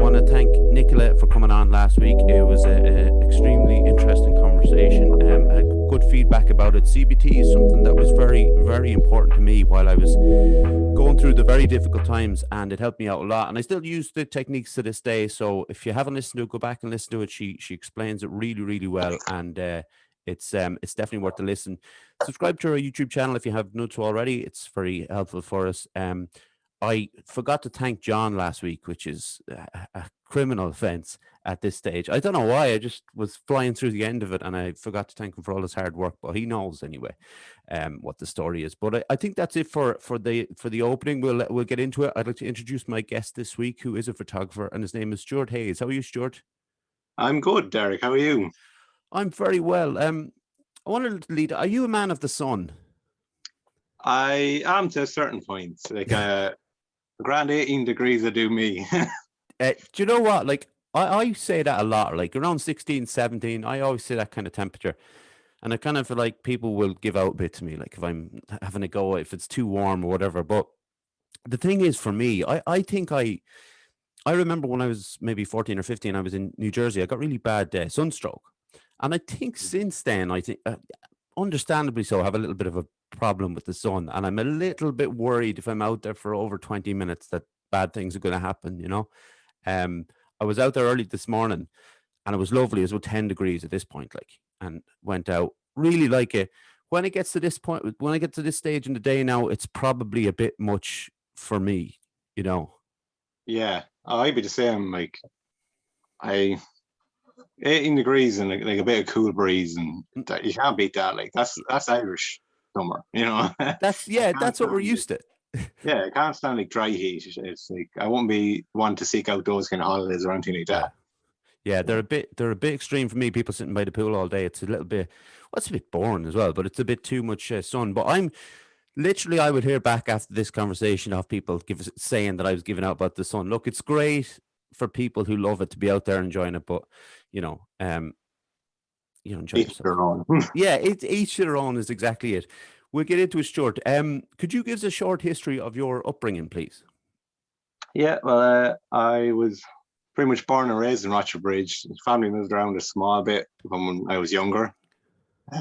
want to thank Nicola for coming on last week. It was an extremely interesting conversation. I had good feedback about it. CBT is something that was very, very important to me while I was going through the very difficult times, and it helped me out a lot. And I still use the techniques to this day. So if you haven't listened to it, go back and listen to it. She explains it really, really well, and it's definitely worth the listen. Subscribe to our YouTube channel if you have not already. It's very helpful for us. I forgot to thank John last week, which is a criminal offense at this stage. I don't know why. I just was flying through the end of it, and I forgot to thank him for all his hard work. But he knows anyway, what the story is. But I think that's it for the opening. We'll get into it. I'd like to introduce my guest this week, who is a photographer, and his name is Stuart Hayes. How are you, Stuart? I'm good, Derek. How are you? I'm very well. I wanted to lead. Are you a man of the sun? I am to a certain point. Like around 18 degrees would do me. Do you know what? Like, I say that a lot, like around 16, 17, I always say that kind of temperature. And I kind of feel like people will give out a bit to me, like if I'm having a go, if it's too warm or whatever. But the thing is, for me, I think I remember when I was maybe 14 or 15, I was in New Jersey. I got really bad sunstroke. And I think since then, I think, understandably so, I have a little bit of a problem with the sun. And I'm a little bit worried if I'm out there for over 20 minutes that bad things are going to happen, you know? I was out there early this morning, and it was lovely. It was about 10 degrees at this point, like, and went out. Really like it. When it gets to this point, when I get to this stage in the day now, it's probably a bit much for me, you know? Yeah, I'd be the same. Like I 18 degrees and like a bit of cool breeze, and that, you can't beat that. Like that's Irish summer, you know. That's, I yeah, can't that's what we're stand it. used to. Yeah, I can't stand like dry heat. It's like I wouldn't be one to seek out those kind of holidays or anything like Yeah. that. Yeah, So, they're a bit extreme for me. People sitting by the pool all day. It's a little bit, well, it's a bit boring as well, but it's a bit too much sun. But I'm literally, I would hear back after this conversation of people saying that I was giving out about the sun. Look, it's great for people who love it to be out there enjoying it, but you know, enjoy each yourself. their own. Yeah, it's each to their own is exactly it. We'll get into it short. Could you give us a short history of your upbringing, please? Yeah, well, I was pretty much born and raised in Rochester Bridge. Family moved around a small bit when I was younger,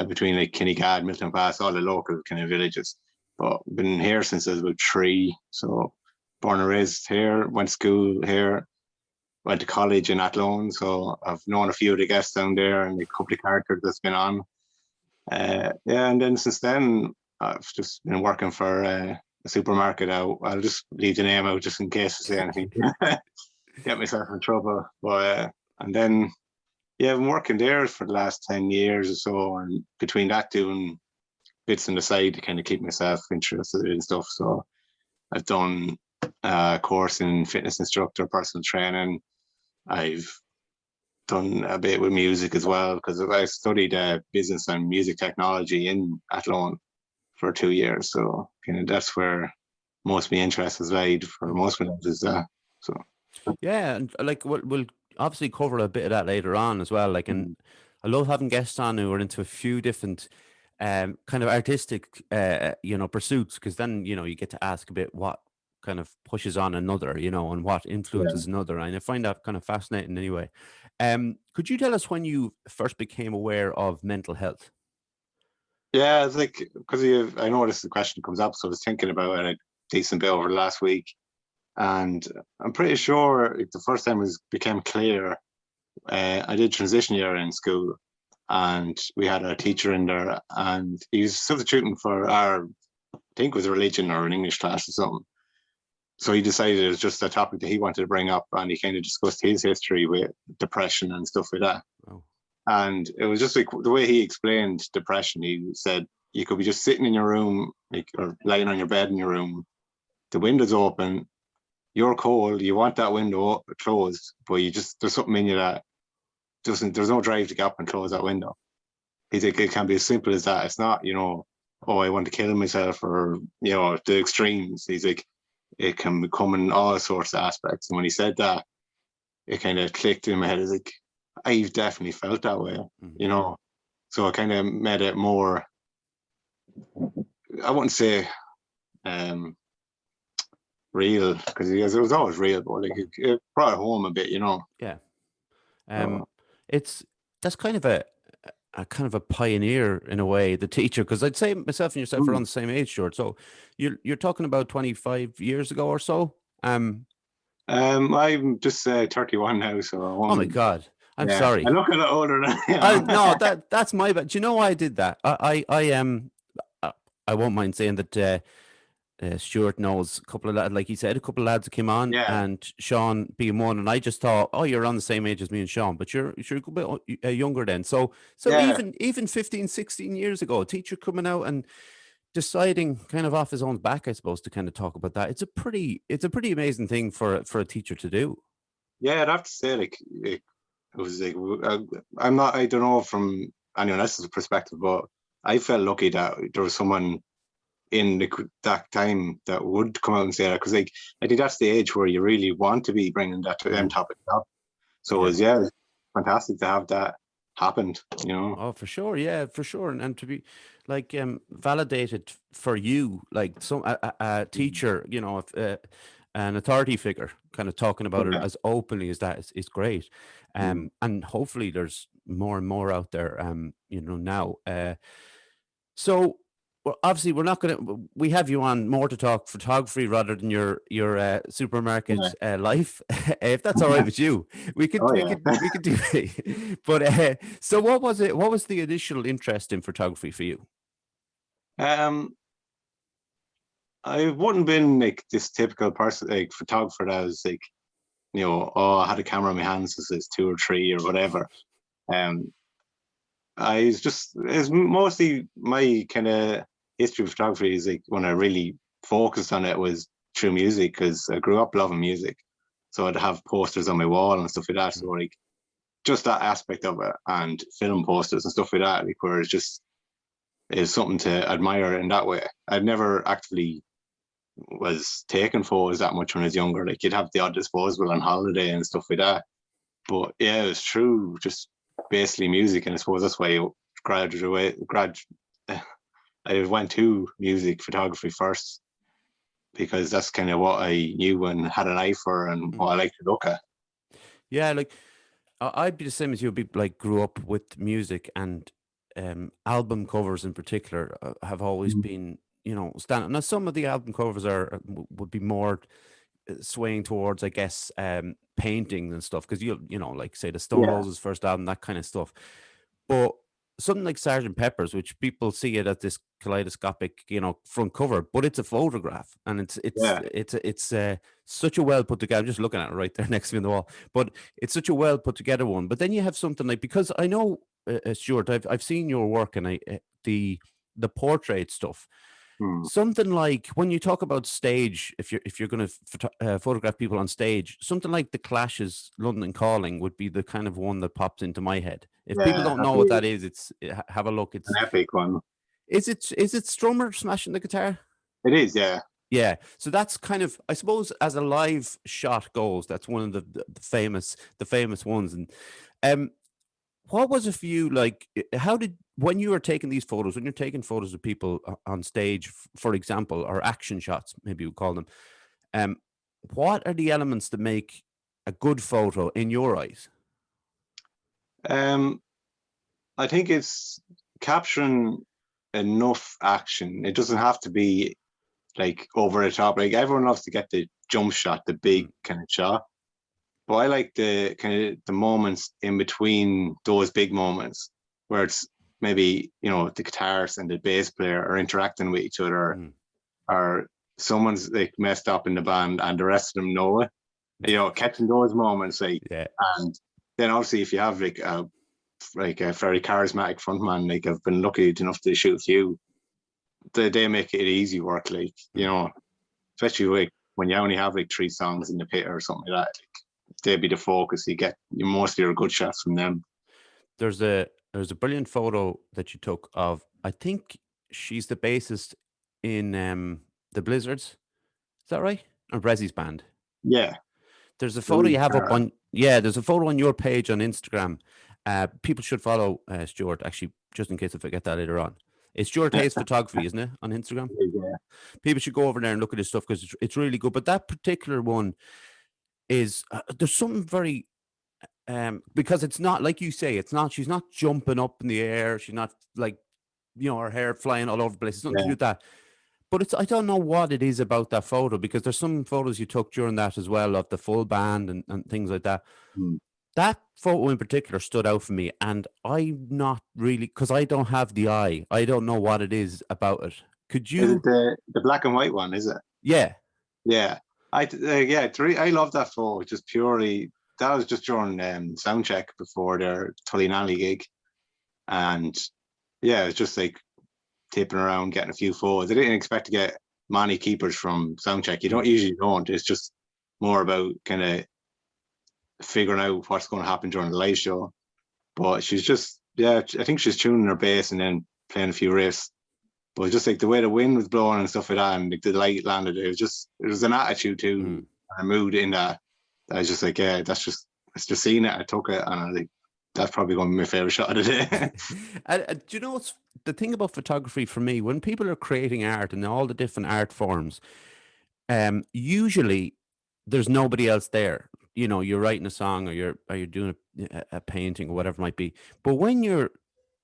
between like Kinnegad, Milton Pass, all the local kind of villages. But been here since I was about 3. So born and raised here, went to school here, went to college in Athlone. So I've known a few of the guests down there and a couple of characters that's been on. Yeah, and then since then, I've just been working for a supermarket. I'll just leave the name out just in case I say anything. Get myself in trouble. But and then yeah, I've been working there for the last 10 years or so, and between that doing bits on the side to kind of keep myself interested in stuff. So I've done a course in fitness instructor, personal training. I've done a bit with music as well because I studied business and music technology in Athlone for 2 years. So kind of that's where most of my interest has laid for most of my life is that. So Yeah, and like we'll obviously cover a bit of that later on as well. Like, and I love having guests on who are into a few different kind of artistic pursuits, because then you get to ask a bit what kind of pushes on another, and what yeah. influences another. And I find that kind of fascinating anyway. Could you tell us when you first became aware of mental health? Yeah, it's like because I know this question comes up, so I was thinking about it a decent bit over the last week, and I'm pretty sure like, the first time it became clear. I did transition year in school, and we had a teacher in there, and he was substituting for our, I think it was a religion or an English class or something. So he decided it was just a topic that he wanted to bring up, and he kind of discussed his history with depression and stuff like that. Oh, And it was just like the way he explained depression. He said you could be just sitting in your room, like, or lying on your bed in your room, the window's open, you're cold, you want that window closed, but you just there's something in you that doesn't. There's no drive to get up and close that window. He's like it can be as simple as that. It's not oh I want to kill myself or the extremes. He's like it can become in all sorts of aspects. And when he said that, it kind of clicked in my head. It's like I've definitely felt that way, mhm. So it kind of made it more. I wouldn't say real because it was always real, but like it brought it home a bit, Yeah. So, It's that's kind of a kind of a pioneer in a way, the teacher, because I'd say myself and yourself are mm. on the same age, Stuart. So you're talking about 25 years ago or so. I'm just 31 now, so I Oh my won't. God, I'm Yeah, I sorry. look a lot older than I I am. no, that's my bad. Do you know why I did that? I, I won't mind saying that Stuart knows a couple of lads, like he said, a couple of lads that came on, Yeah, and Sean being one, and I just thought, oh, you're on the same age as me and Sean, but you're a good bit younger then. So yeah, even 15, 16 years ago, a teacher coming out and deciding kind of off his own back, I suppose, to kind of talk about that. It's a pretty amazing thing for a teacher to do. yeah. I'd have to say, like, it was like I'm not. I don't know from anyone else's perspective, but I felt lucky that there was someone in that time that would come out and say that because, like, I think that's the age where you really want to be bringing that to them Mm, topics up. So yeah. it was fantastic to have that happened. Oh, for sure. Yeah, for sure. And to be like validated for you, like some a teacher, if, an authority figure kind of talking about it Yeah. as openly as that is great. Mm. And hopefully there's more and more out there, now. So well, obviously we're not going to. We have you on more to talk photography rather than your Yeah. supermarket life. If that's all right with you, we could Oh we yeah. could we could do it. But so what was it? What was the initial interest in photography for you? Um, I wouldn't been like this typical person, like photographer that was like, oh, I had a camera in my hands since I was 2 or 3 or whatever. Um, it's mostly my kind of history of photography is like when I really focused on it was through music because I grew up loving music. So I'd have posters on my wall and stuff like that. So Mm, like just that aspect of it and film posters and stuff like that, like where it's just is something to admire in that way. I'd never actively was taking photos that much when I was younger. Like you'd have the odd disposable on holiday and stuff like that. But yeah, it was true, just basically music, and I suppose that's why I graduated. I went to music photography first because that's kind of what I knew and had an eye for, and what mm. I like to look at. Yeah, like I'd be the same as you. Be like grew up with music and album covers in particular have always Mm. been standing. Now some of the album covers would be more swaying towards, I guess, painting and stuff because like say the Stone Yeah, Roses first album, that kind of stuff. But something like Sergeant Pepper's, which people see it as this kaleidoscopic, front cover, but it's a photograph, and yeah, it's such a well put together. I'm just looking at it right there next to me on the wall, but it's such a well put together one. But then you have something like, because I know, Stuart, I've seen your work, and the portrait stuff. mm. Something like when you talk about stage, if you're going to photograph people on stage, something like the Clash's "London Calling" would be the kind of one that pops into my head. If people Yeah. don't That'd know what be that is, have a look. an epic one. Is it Strummer smashing the guitar? It is, yeah. Yeah. So that's kind of, I suppose, as a live shot goes, that's one of the famous ones. And um, what was it for you like? How did, when you were taking these photos, when you're taking photos of people on stage, for example, or action shots, maybe you would call them, um, what are the elements that make a good photo in your eyes? Um, I think it's capturing enough action. It doesn't have to be like over the top. Like everyone loves to get the jump shot, the big Mm, kind of shot. But I like the kind of the moments in between those big moments where it's maybe, the guitarist and the bass player are interacting with each other, mm. or someone's like messed up in the band and the rest of them know it. Catching those moments, like, Yeah. and then obviously if you have like a very charismatic frontman, like I've been lucky enough to shoot a few, they make it easy work, like, Mm. especially like when you only have like 3 songs in the pit or something like that, like, they'd be the focus. You get most of your good shots from them. There's a brilliant photo that you took of, I think she's the bassist in the Blizzards. Is that right? Or Brezzy's band. Yeah. There's a photo Louise you have up Carr. on, yeah, there's a photo on your page on Instagram. People should follow Stuart, actually, just in case I forget that later on. It's Stuart Hayes Photography, isn't it, on Instagram? Yeah. People should go over there and look at his stuff because it's really good. But that particular one is there's something very because it's not like you say, it's not. She's not jumping up in the air. She's not like her hair flying all over the place. It's nothing to do with that. But I don't know what it is about that photo because there's some photos you took during that as well of the full band and things like that. That photo in particular stood out for me, and I'm not really because I don't have the eye. I don't know what it is about it. Could you? Is it the black and white one? Is it? Yeah. Yeah. I love that photo. Just purely that was just during sound check before their Tullinally gig, and yeah, it's just like tipping around, getting a few photos. I didn't expect to get many keepers from soundcheck. You don't usually don't. It's just more about kind of figuring out what's going to happen during the live show. But she's just, I think she's tuning her bass and then playing a few riffs. But just like the way the wind was blowing and stuff like that, and like the light landed, it was an attitude too, and a mood in that. I was just like, yeah, it's just seeing it. I took it, and I was like, that's probably going to be my favorite shot of the day. Do you know what's the thing about photography for me? When people are creating art and all the different art forms, usually there's nobody else there. You're writing a song or you're doing a painting or whatever it might be. But when you're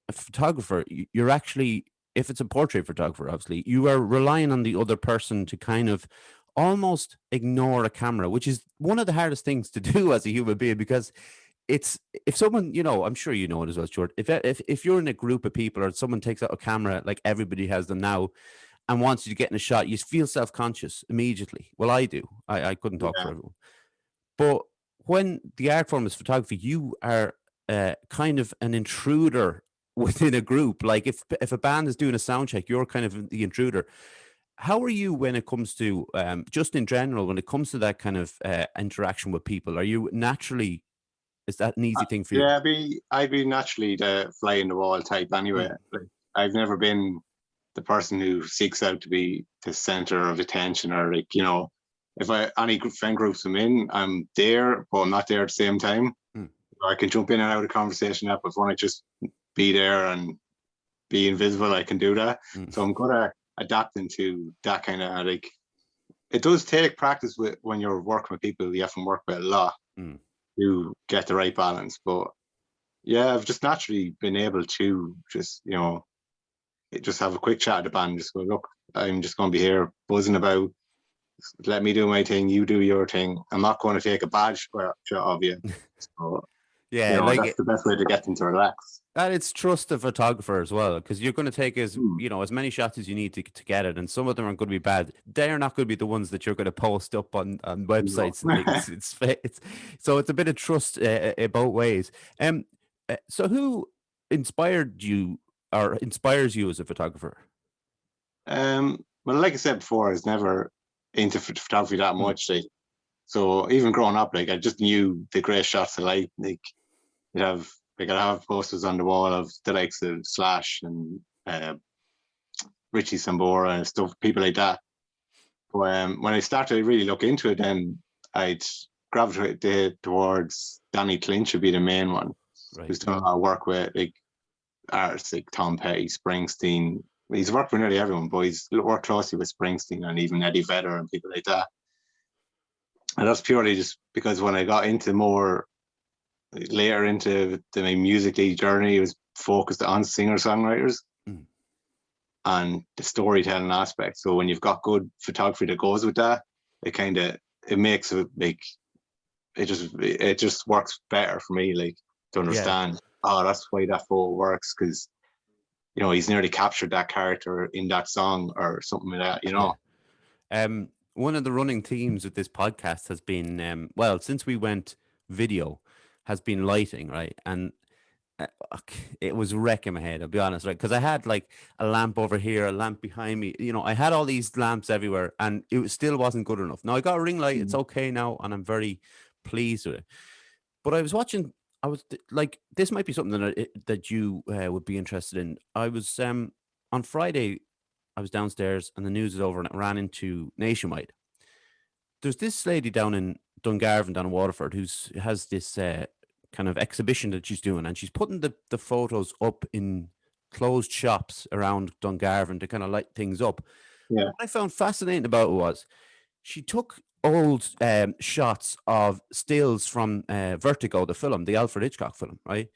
a photographer, you're actually, if it's a portrait photographer, obviously, you are relying on the other person to kind of almost ignore a camera, which is one of the hardest things to do as a human being because it's if someone I'm sure you know it as well, Stuart. If you're in a group of people or someone takes out a camera like everybody has them now and wants you to get in a shot, you feel self-conscious immediately. Well, I do. I couldn't talk for everyone, but when the art form is photography, you are kind of an intruder within a group. Like if a band is doing a sound check, you're kind of the intruder. How are you when it comes to just in general when it comes to that kind of interaction with people? Are you naturally Is that an easy thing for you? Yeah, I'd be naturally the fly in the wall type anyway. Like, I've never been the person who seeks out to be the center of attention or like, if any friend groups I'm in, I'm there, but I'm not there at the same time. I can jump in and out of conversation but if I want to just be there and be invisible, I can do that. So I'm good at adapting to that kind of like, it does take practice when you're working with people, you have to work with a lot. To get the right balance, but yeah, I've just naturally been able to just just have a quick chat at the band, just go, look, I'm just going to be here buzzing about, let me do my thing, you do your thing, I'm not going to take a bad shot of you. So yeah, that's the best way to get them to relax. And it's trust the photographer as well, because you're going to take as many shots as you need to get it, and some of them are going to be bad. They're not going to be the ones that you're going to post up on websites and things. So it's a bit of trust both ways. So who inspired you or inspires you as a photographer? Well, like I said before, I was never into photography that much. So even growing up, I just knew the great shots I like. I have posters on the wall of the likes of Slash and Richie Sambora and stuff, people like that. But when I started to really look into it, then I'd gravitate towards Danny Clinch would be the main one. Right. Who's done a lot of work with artists like Tom Petty, Springsteen. He's worked with nearly everyone, but he's worked closely with Springsteen and even Eddie Vedder and people like that. And that's purely just because when I got into more later into my musically journey, it was focused on singer-songwriters and the storytelling aspect. So when you've got good photography that goes with that, it makes it like it just works better for me, like to understand. Oh, that's why that photo works, because he's nearly captured that character in that song or something like that. One of the running themes with this podcast has been since we went video, has been lighting, right? And it was wrecking my head, I'll be honest, right? Because I had like a lamp over here, a lamp behind me, I had all these lamps everywhere and it still wasn't good enough. Now I got a ring light, it's okay now, and I'm very pleased with it. But I was watching, I was like, this might be something that you would be interested in. I was on Friday, I was downstairs and the news is over and it ran into Nationwide. There's this lady down in Dungarvan, down in Waterford, has this kind of exhibition that she's doing, and she's putting the photos up in closed shops around Dungarvan to kind of light things up. Yeah. What I found fascinating about it was she took old shots of stills from Vertigo, the film, the Alfred Hitchcock film, right?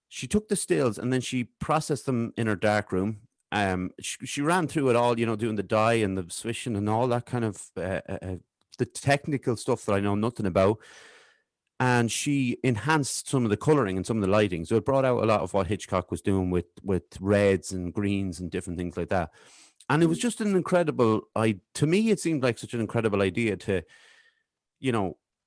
She took the stills and then she processed them in her dark room. She ran through it all, doing the dye and the swishing and all that kind of the technical stuff that I know nothing about. And she enhanced some of the coloring and some of the lighting. So it brought out a lot of what Hitchcock was doing with reds and greens and different things like that. And it was just an incredible, to me, it seemed like such an incredible idea to,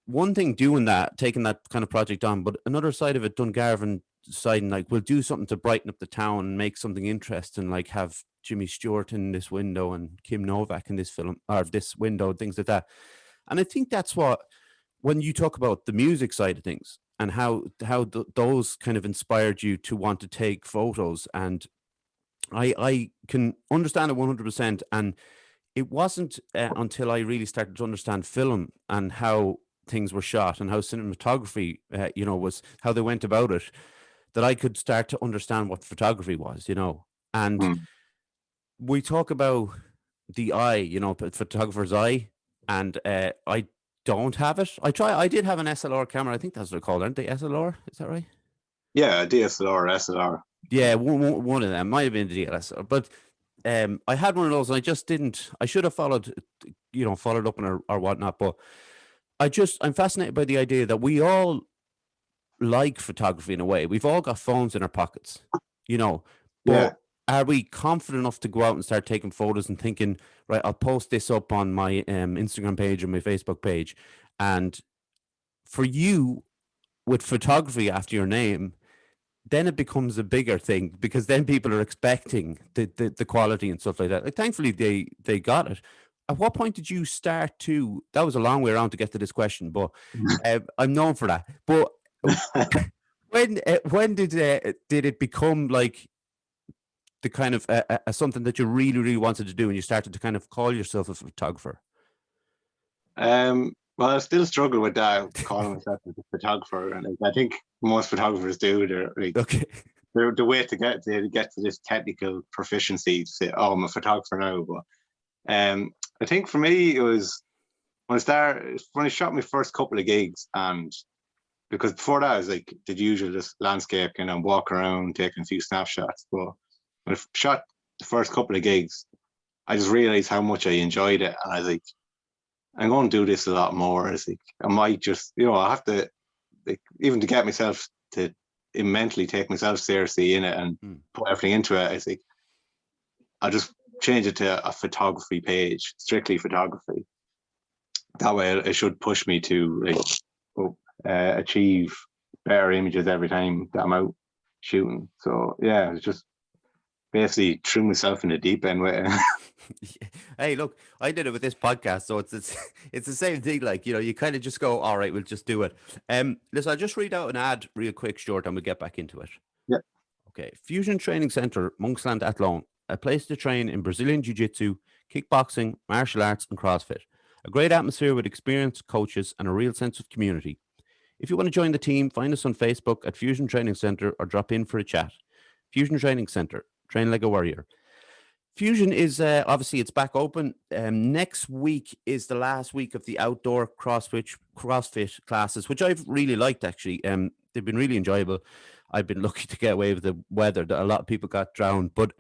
one thing doing that, taking that kind of project on, but another side of it, Dungarvan deciding like, we'll do something to brighten up the town and make something interesting, like have Jimmy Stewart in this window and Kim Novak in this film or this window, things like that. And I think that's what, when you talk about the music side of things and how those kind of inspired you to want to take photos, and I can understand it 100%. And it wasn't until I really started to understand film and how things were shot and how cinematography, was how they went about it, that I could start to understand what photography was, And Mm. we talk about the eye, photographer's eye, and I don't have it. I did have an SLR camera. I think that's what they're called, aren't they? SLR, is that right? Yeah, DSLR, SLR. Yeah, one of them might have been the DSLR, but I had one of those, and I just didn't. I should have followed up on or whatnot. But I'm fascinated by the idea that we all like photography in a way. We've all got phones in our pockets, but Yeah. are we confident enough to go out and start taking photos and thinking, right, I'll post this up on my Instagram page or my Facebook page? And for you, with photography after your name, then it becomes a bigger thing, because then people are expecting the quality and stuff like that. Like, thankfully, they got it. At what point did you start to? That was a long way around to get to this question, but I'm known for that. But when did it become like the kind of something that you really, really wanted to do, and you started to kind of call yourself a photographer? Well, I still struggle with that, calling myself a photographer, and I think most photographers do. They're like, Okay. they're the way to get to this technical proficiency to say, "Oh, I'm a photographer now." But I think for me, it was when I shot my first couple of gigs, and because before that, I was like the usual, just landscape, walk around, taking a few snapshots. But when I shot the first couple of gigs, I just realized how much I enjoyed it, and I was like, I'm going to do this a lot more. I think I might just, I have to, like, even to get myself to mentally take myself seriously in it and put everything into it. I think I'll just change it to a photography page, strictly photography. That way, it should push me to achieve better images every time that I'm out shooting. So yeah, it's just basically threw myself in the deep end with it. Hey, look, I did it with this podcast, so it's the same thing. Like, you kind of just go, all right, we'll just do it. Listen, I'll just read out an ad real quick, Stuart, and we'll get back into it. Yeah. Okay. Fusion Training Center, Monksland Athlone, a place to train in Brazilian Jiu-Jitsu, kickboxing, martial arts, and CrossFit. A great atmosphere with experienced coaches and a real sense of community. If you want to join the team, find us on Facebook at Fusion Training Center or drop in for a chat. Fusion Training Center, train like a warrior. Fusion is obviously it's back open. Next week is the last week of the outdoor CrossFit classes, which I've really liked actually. They've been really enjoyable. I've been lucky to get away with the weather. A lot of people got drowned, but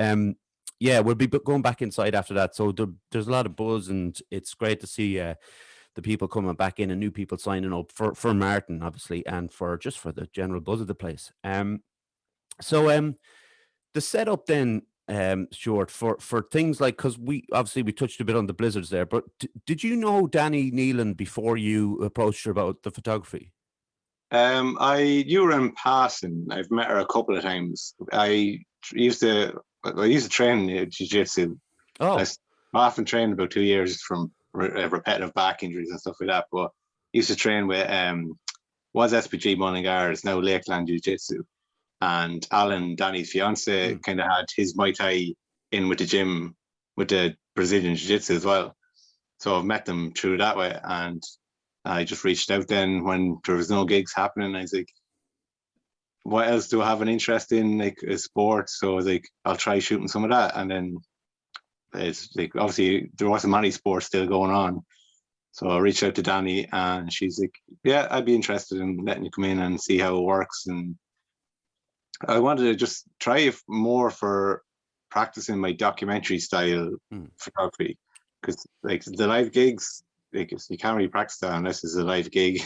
yeah, we'll be going back inside after that. So there's a lot of buzz, and it's great to see the people coming back in and new people signing up for Martin, obviously, and for the general buzz of the place. So the setup then, Stuart, for things like, because we touched a bit on the blizzards there, but did you know Danny Nealon before you approached her about the photography? I knew her in passing. I've met her a couple of times. I used to train jiu-jitsu. Oh, I often trained about 2 years from repetitive back injuries and stuff like that. But used to train with was SPG Mullingar, it's now Lakeland Jiu-Jitsu. And Alan, Danny's fiance, kind of had his Muay Thai in with the gym, with the Brazilian Jiu-Jitsu as well. So I've met them through that way. And I just reached out then when there was no gigs happening. I was like, what else do I have an interest in, like sports? So like I'll try shooting some of that, and then it's like obviously there wasn't many sports still going on. So I reached out to Danny, and she's like, "Yeah, I'd be interested in letting you come in and see how it works." And I wanted to just try more for practicing my documentary style photography, because like the live gigs, like you can't really practice that unless it's a live gig.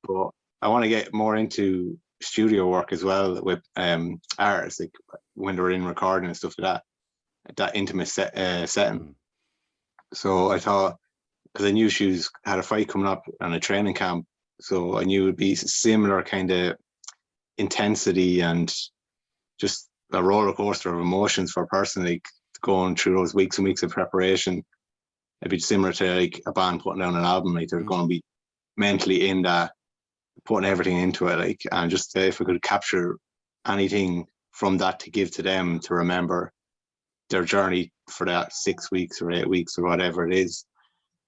But I want to get more into studio work as well with artists, like when they're in recording and stuff like that intimate setting. So I thought, because I knew she had a fight coming up on a training camp, so I knew it would be similar kind of intensity and just a roller coaster of emotions for a person, like going through those weeks and weeks of preparation. It'd be similar to like a band putting down an album, like they're going to be mentally in that, putting everything into it, like, and just if I could capture anything from that to give to them to remember their journey for that 6 weeks or 8 weeks or whatever it is,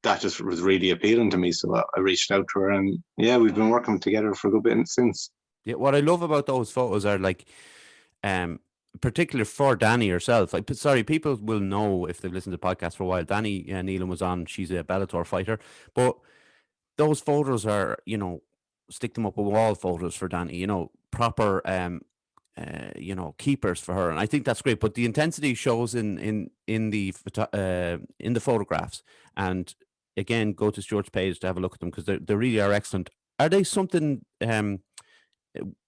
that just was really appealing to me. So I reached out to her, and yeah, we've been working together for a good bit since. Yeah, what I love about those photos are like, particular for Danny herself. Like, sorry, people will know if they've listened to the podcast for a while. Danny Neelan was on. She's a Bellator fighter, but those photos are, you know, stick them up a wall photos for Danny. You know, proper, you know, keepers for her, and I think that's great. But the intensity shows in the photographs, and again, go to Stuart's page to have a look at them, because they really are excellent. Are they something?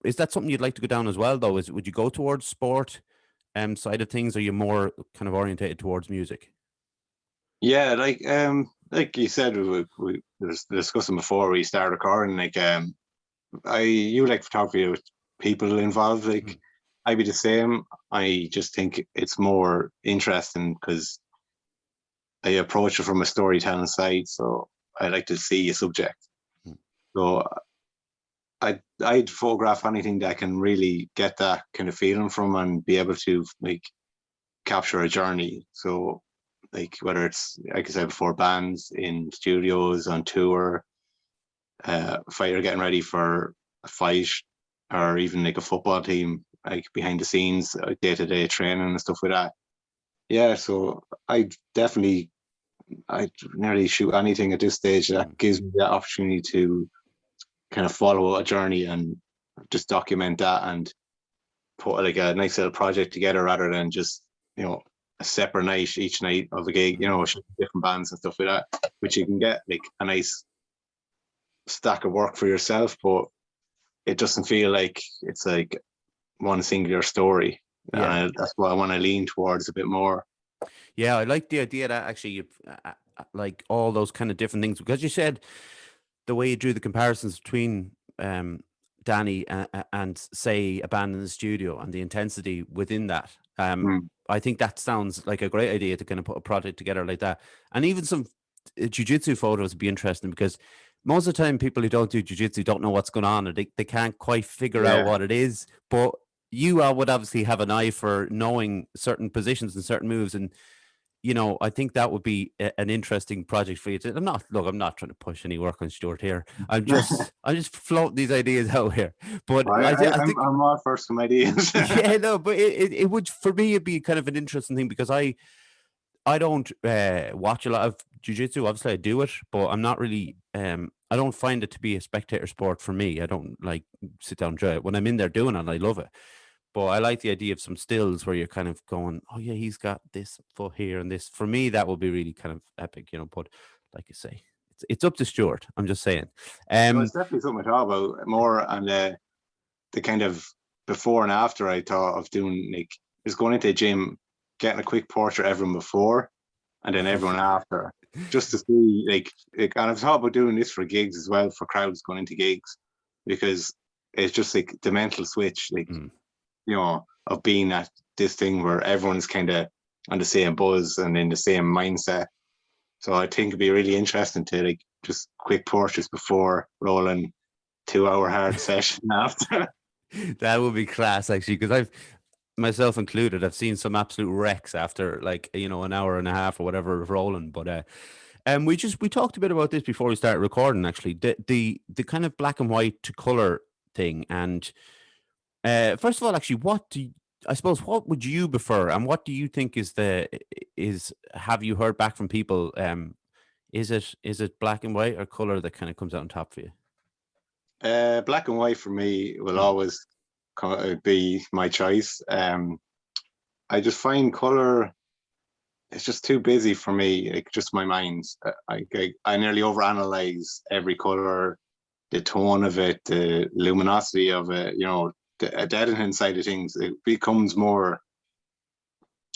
Is that something you'd like to go down as well, though? Would you go towards sport side of things, or are you more kind of orientated towards music? Yeah, like you said, we were discussing before we started recording. Like, you like photography with people involved. Like, I'd be the same. I just think it's more interesting because I approach it from a storytelling side. So I like to see a subject. So I'd photograph anything that can really get that kind of feeling from, and be able to like capture a journey. So like whether it's, like I said before, bands in studios, on tour, fighter getting ready for a fight, or even like a football team, like behind the scenes, day-to-day training and stuff like that. Yeah, so I'd nearly shoot anything at this stage that gives me that opportunity to kind of follow a journey and just document that, and put like a nice little project together, rather than just, you know, a separate night each night of a gig, you know, different bands and stuff like that, which you can get like a nice stack of work for yourself, but it doesn't feel like it's like one singular story. Yeah, That's what I want to lean towards a bit more. yeah, I like the idea that actually you like all those kind of different things, because you said the way you drew the comparisons between Danny and say a band in the studio, and the intensity within that. I think that sounds like a great idea to kind of put a project together like that. And even some jiu-jitsu photos would be interesting, because most of the time people who don't do jiu-jitsu don't know what's going on, or they can't quite figure out what it is. But you would obviously have an eye for knowing certain positions and certain moves, and you know, I think that would be an interesting project for you to. I'm not trying to push any work on Stuart here. I'm just floating these ideas out here. But I think I'm all for some ideas. yeah, no, but it would, for me, it'd be kind of an interesting thing, because I don't watch a lot of jiu-jitsu. Obviously I do it, but I'm not really I don't find it to be a spectator sport for me. I don't like sit down and enjoy it. When I'm in there doing it, I love it. But I like the idea of some stills where you're kind of going, oh yeah, he's got this foot here and this. For me, that would be really kind of epic, you know. But like I say, it's up to Stuart. I'm just saying. Well, it's definitely something I thought about more, and the kind of before and after I thought of doing, like, is going into the gym, getting a quick portrait of everyone before and then everyone after, just to see and I've thought about doing this for gigs as well, for crowds going into gigs, because it's just like the mental switch, like, you know, of being at this thing where everyone's kind of on the same buzz and in the same mindset. So I think it'd be really interesting to like just quick portraits before, rolling 2 hour hard session after. That would be class, actually, because I've, myself included, I've seen some absolute wrecks after, like, you know, an hour and a half or whatever of rolling. But we talked a bit about this before we started recording, actually, the kind of black and white to color thing. And First of all, actually, I suppose what would you prefer, and what do you think is have you heard back from people? Is it black and white or color that kind of comes out on top for you? Black and white for me will Mm, always be my choice. I just find color, it's just too busy for me. Like just my mind, I nearly overanalyze every color, the tone of it, the luminosity of it. The editing side of things. It becomes more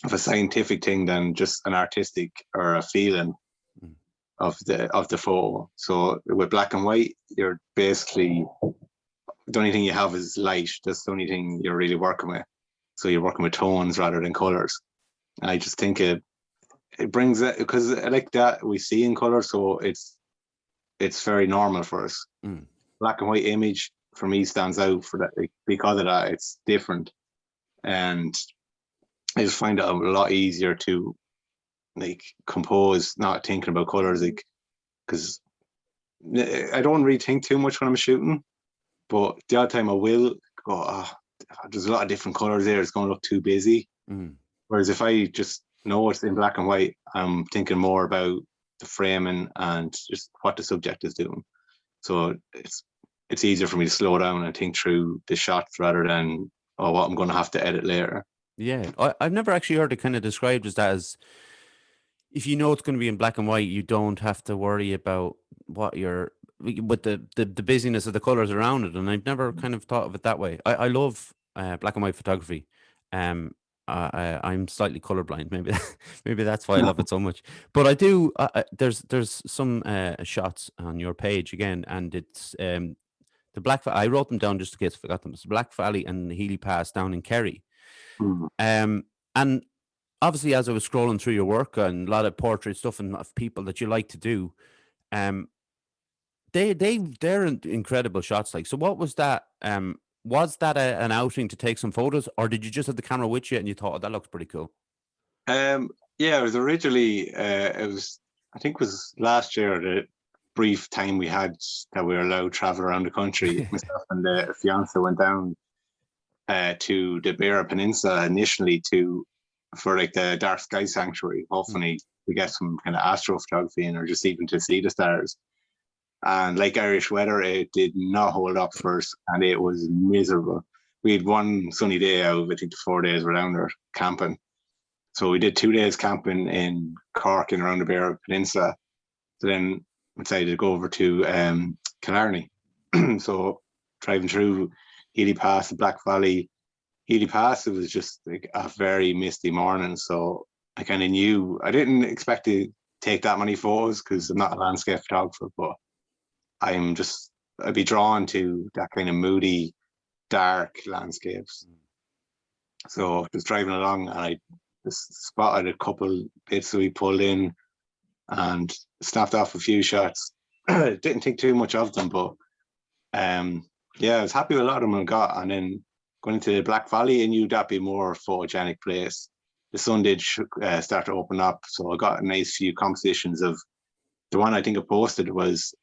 of a scientific thing than just an artistic or a feeling mm. of the photo. So with black and white, you're basically the only thing you have is light. That's the only thing you're really working with. So you're working with tones rather than colors. I just think it brings it because like that we see in color, so it's very normal for us. Mm. Black and white image for me stands out for that, like, because of that. It's different, and I just find it a lot easier to like compose, not thinking about colors, like because I don't really think too much when I'm shooting, but the odd time I will go, there's a lot of different colors there. It's going to look too busy. Mm. Whereas if I just know it's in black and white, I'm thinking more about the framing and just what the subject is doing. So it's easier for me to slow down and think through the shots rather than what I'm going to have to edit later. Yeah, I've never actually heard it kind of described as that. As if you know it's going to be in black and white, you don't have to worry about what you're with the busyness of the colors around it. And I've never kind of thought of it that way. I love black and white photography. Um, I'm slightly colorblind. Maybe maybe that's why I love it so much. But I do. There's some shots on your page again, and it's the I wrote them down just in case I forgot them. It's Black Valley and Healy Pass down in Kerry. Mm. And obviously, as I was scrolling through your work and a lot of portrait stuff and of people that you like to do, um, they're incredible shots. Like, so what was that? Was that an outing to take some photos, or did you just have the camera with you and you thought, oh, that looks pretty cool? Yeah, it was originally it was, I think it was last year, the brief time we had that we were allowed to travel around the country. Myself and the fiance went down to the Beira Peninsula initially for like the Dark Sky Sanctuary. Mm. Hopefully we get some kind of astrophotography in, or just even to see the stars. And like Irish weather, it did not hold up for us, and it was miserable. We had one sunny day out of, I think, the 4 days we're down there camping. So we did 2 days camping in Cork and around the Beara Peninsula. So then we decided to go over to Killarney. So driving through Healy Pass, the Black Valley, Healy Pass, it was just like a very misty morning. So I kind of knew, I didn't expect to take that many photos because I'm not a landscape photographer, but I'd be drawn to that kind of moody, dark landscapes. So just driving along, and I just spotted a couple bits that we pulled in and snapped off a few shots. Didn't think too much of them, but yeah, I was happy with a lot of them I got. And then going into the Black Valley, I knew that'd be more photogenic place. The sun did start to open up, so I got a nice few compositions of the one I think I posted was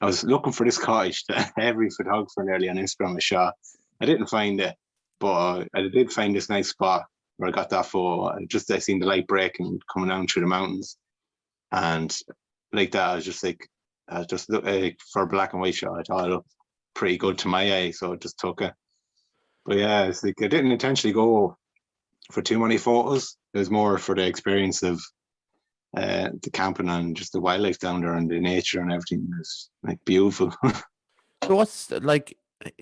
I was looking for this cottage that every photographer nearly on Instagram has shot. I didn't find it, but I did find this nice spot where I got that photo. I seen the light breaking coming down through the mountains, and like that, I was just like, for a black and white shot, I thought it looked pretty good to my eye, so I just took it. But yeah, it's like I didn't intentionally go for too many photos. It was more for the experience of the camping and just the wildlife down there and the nature and everything. Is like beautiful. So what's like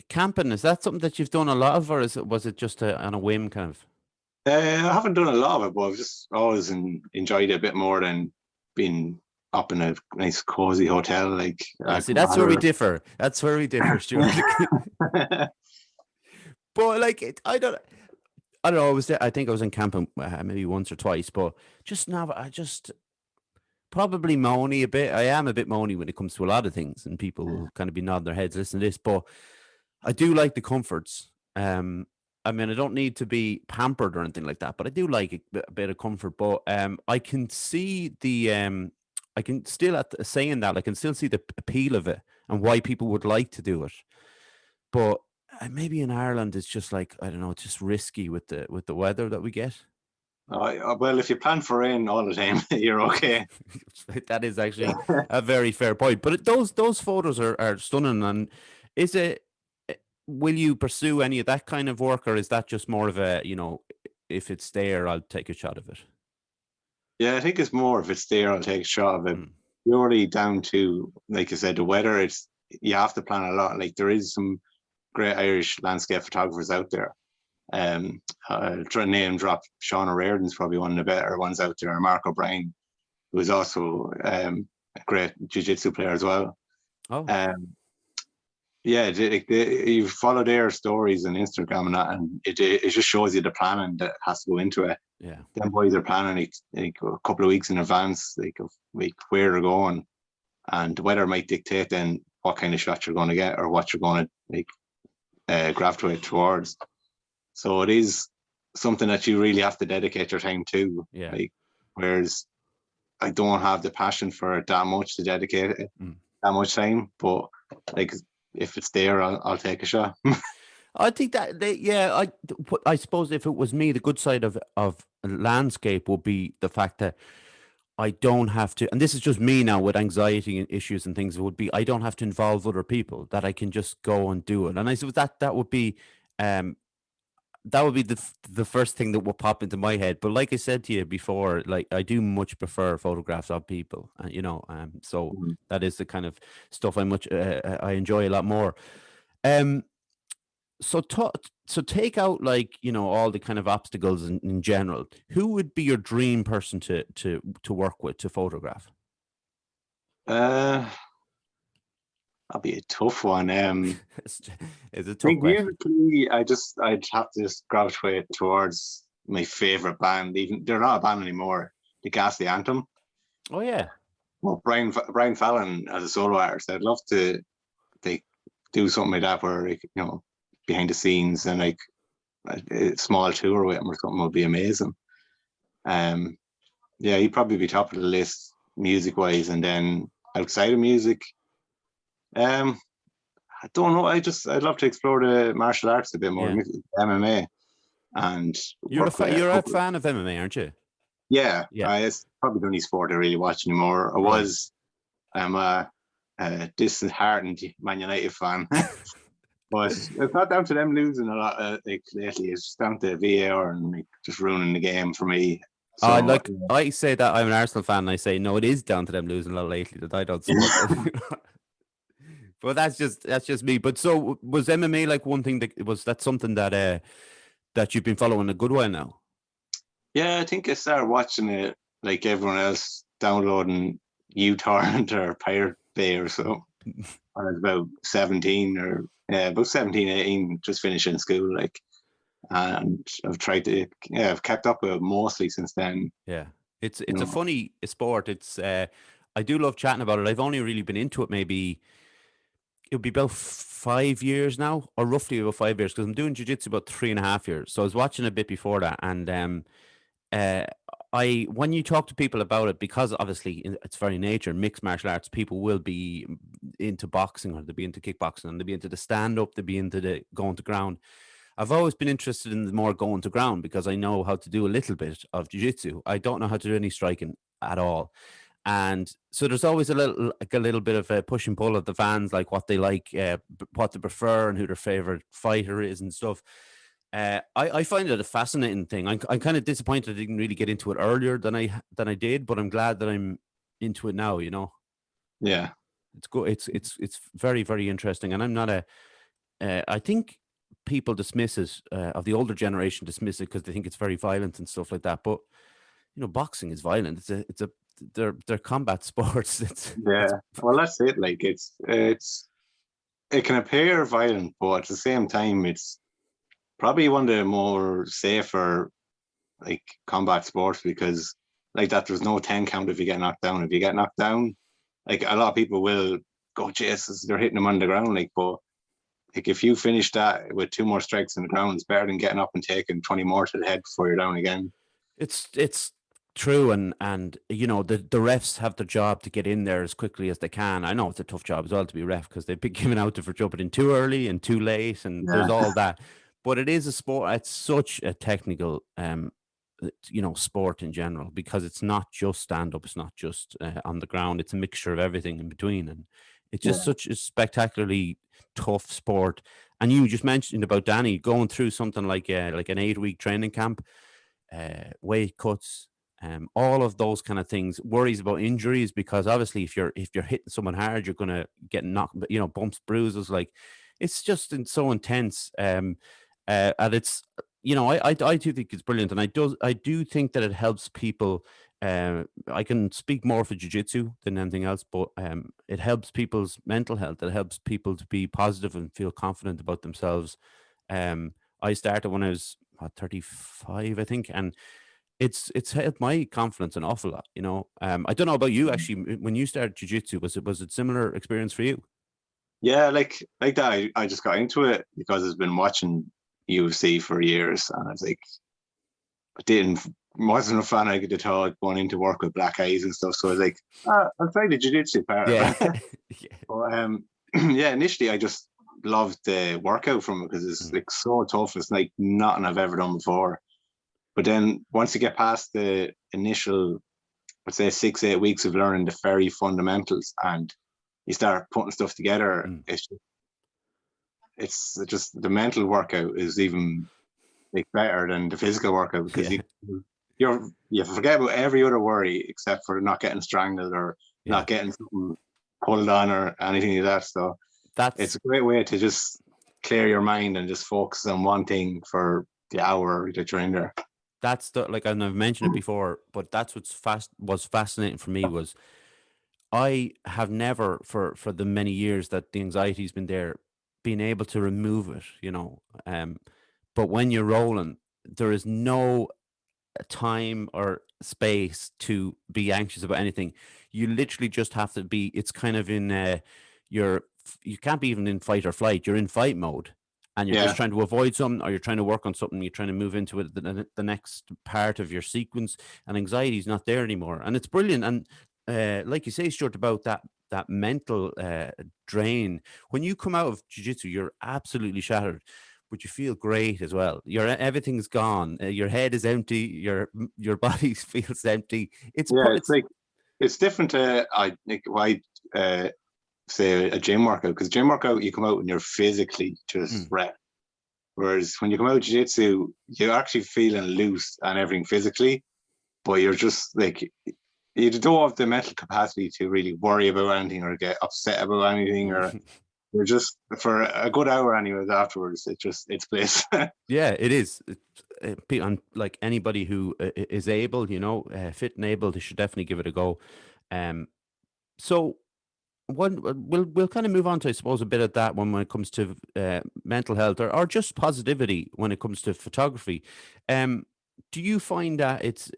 camping? Is that something that you've done a lot of, or was it just on a whim kind of? I haven't done a lot of it, but I've just always enjoyed it a bit more than being up in a nice cozy hotel. Like See, that's where we differ. That's where we differ, Stuart. But like, I don't know. I think I was in camping maybe once or twice, but just now, I just probably moany a bit. I am a bit moany when it comes to a lot of things, and people will kind of be nodding their heads, listen to this. But I do like the comforts. I mean, I don't need to be pampered or anything like that, but I do like a bit of comfort. But I can see I can still saying that I can still see the appeal of it and why people would like to do it. But maybe in Ireland it's just like, I don't know, it's just risky with the weather that we get. Well, if you plan for rain all the time, you're okay. That is actually a very fair point. But those photos are stunning. And is it? Will you pursue any of that kind of work, or is that just more of a, if it's there, I'll take a shot of it? Yeah, I think it's more if it's there, I'll take a shot of it. Mm. Purely down to, like I said, the weather. It's you have to plan a lot. Like there is some great Irish landscape photographers out there. I'll try to name drop. Sean O'Riordan's probably one of the better ones out there. Mark O'Brien, who is also a great jiu-jitsu player as well. Oh, Yeah, you follow their stories on Instagram and that, and it just shows you the planning that has to go into it. yeah. Them boys are planning like a couple of weeks in advance, like where they're going, and the weather might dictate then what kind of shot you're going to get or what you're going to gravitate towards. So it is something that you really have to dedicate your time to. Yeah. Like, whereas I don't have the passion for it that much to dedicate it that much time, but like if it's there, I'll take a shot. I think that I suppose if it was me, the good side of landscape would be the fact that I don't have to, and this is just me now with anxiety and issues and things, would be I don't have to involve other people, that I can just go and do it. And I suppose that would be the first thing that would pop into my head. But like I said to you before, like I do much prefer photographs of people, so that is the kind of stuff I enjoy a lot more. So take out, like, all the kind of obstacles in general. Who would be your dream person to work with, to photograph? That'd be a tough one. It's a I tough think question. musically, I'd have to just gravitate towards my favorite band. Even they're not a band anymore. The Ghastly Anthem. Oh yeah. Well, Brian Fallon as a solo artist, I'd love to do something like that where behind the scenes and like a small tour with him or something would be amazing. Yeah, he'd probably be top of the list music wise, and then outside of music, I don't know. I'd love to explore the martial arts a bit more, Yeah. MMA, and You're work with you're a fan of MMA, aren't you? Yeah, Yeah. it's probably the only sport I really watch anymore. I'm a disheartened Man United fan. But it's not down to them losing a lot lately. It's just down to VAR and just ruining the game for me. So I say that I'm an Arsenal fan, and I say no, it is down to them losing a lot lately that I don't support them. But that's just me. But so was MMA like one thing that's something that you've been following a good while now? Yeah, I think I started watching it like everyone else, downloading uTorrent or Pirate Bay or so. I was about 17 or about 17, 18, just finishing school, like, and I've kept up with it mostly since then. Yeah, it's a funny sport. It's I do love chatting about it. I've only really been into it maybe it'll be about 5 years now, or roughly about 5 years, because I'm doing jiu-jitsu about 3.5 years. So I was watching a bit before that, and when you talk to people about it, because obviously in its very nature, mixed martial arts, people will be into boxing, or they'll be into kickboxing, and they'll be into the stand-up, they'll be into the going to ground. I've always been interested in the more going to ground because I know how to do a little bit of jiu-jitsu. I don't know how to do any striking at all. And so there's always a little bit of a push and pull of the fans, like what they like, what they prefer, and who their favorite fighter is and stuff. I find it a fascinating thing. I'm kind of disappointed I didn't really get into it earlier than I did, but I'm glad that I'm into it now. Yeah, It's good. It's very, very interesting, and I'm not I think people dismiss it, of the older generation dismiss it because they think it's very violent and stuff like that. But boxing is violent. They're combat sports. Well, that's it. Like it can appear violent, but at the same time, it's probably one of the more safer like combat sports, because like that there's no 10 count if you get knocked down. If you get knocked down, like a lot of people will go, Jesus, they're hitting them on the ground, like, but like if you finish that with 2 more strikes on the ground, it's better than getting up and taking 20 more to the head before you're down again. It's True, and you know the refs have the job to get in there as quickly as they can. I know it's a tough job as well to be ref because they've been given out for jumping in too early and too late, and there's Yeah, all that. But it is a sport. It's such a technical, you know, sport in general because it's not just stand up. It's not just on the ground. It's a mixture of everything in between, and it's just yeah, such a spectacularly tough sport. And you just mentioned about Danny going through something like an 8 week training camp, weight cuts, all of those kind of things, worries about injuries because obviously if you're hitting someone hard, you're gonna get knocked, you know, bumps, bruises. Like it's just so intense, and it's you know I do think it's brilliant, and I do think that it helps people. I can speak more for jujitsu than anything else, but it helps people's mental health. It helps people to be positive and feel confident about themselves. I started when I was 35, I think, and it's helped my confidence an awful lot. You know, I don't know about you actually. When you started jujitsu, was it similar experience for you? yeah. Like that. I just got into it because I've been watching UFC for years, and I was like, I didn't wasn't a fan of it at all going into work with black eyes and stuff. So I was like, I'll try the jiu-jitsu part Yeah, of it. yeah, But yeah, initially I just loved the workout from it because it's mm, like so tough. It's like nothing I've ever done before. But then once you get past the initial, let's say 6, 8 weeks of learning the very fundamentals, and you start putting stuff together, mm, it's just the mental workout is even like better than the physical workout because yeah, you forget about every other worry except for not getting strangled or yeah. not getting something pulled on or anything like that. So it's That's a great way to just clear your mind and just focus on one thing for the hour that you're in there. that's the like, and I've mentioned it before, but that's was fascinating for me was I have never for the many years that the anxiety's been there, been able to remove it. You know, but when you're rolling, there is no time or space to be anxious about anything. You literally just have to be. It's kind of in your. You can't be even in fight or flight. You're in fight mode, and you're just Yeah, trying to avoid something, or you're trying to work on something. You're trying to move into it, the next part of your sequence, and anxiety is not there anymore. And it's brilliant. And like you say, Stuart, about that mental drain. When you come out of jiu-jitsu, you're absolutely shattered, but you feel great as well. Everything's gone. Your head is empty. Your body feels empty. yeah. It's It's like it's different to I like why say a gym workout because gym workout you come out and you're physically just mm, wrecked. Whereas when you come out of jiu-jitsu, you're actually feeling loose and everything physically, but you're just like you don't have the mental capacity to really worry about anything or get upset about anything, or mm. you're just for a good hour anyways afterwards. It's bliss. Yeah, it is. On like anybody who is able, you know, fit and able, they should definitely give it a go. Um, so we'll kind of move on to, I suppose, a bit of that when it comes to mental health or just positivity when it comes to photography. Um, do you find that it's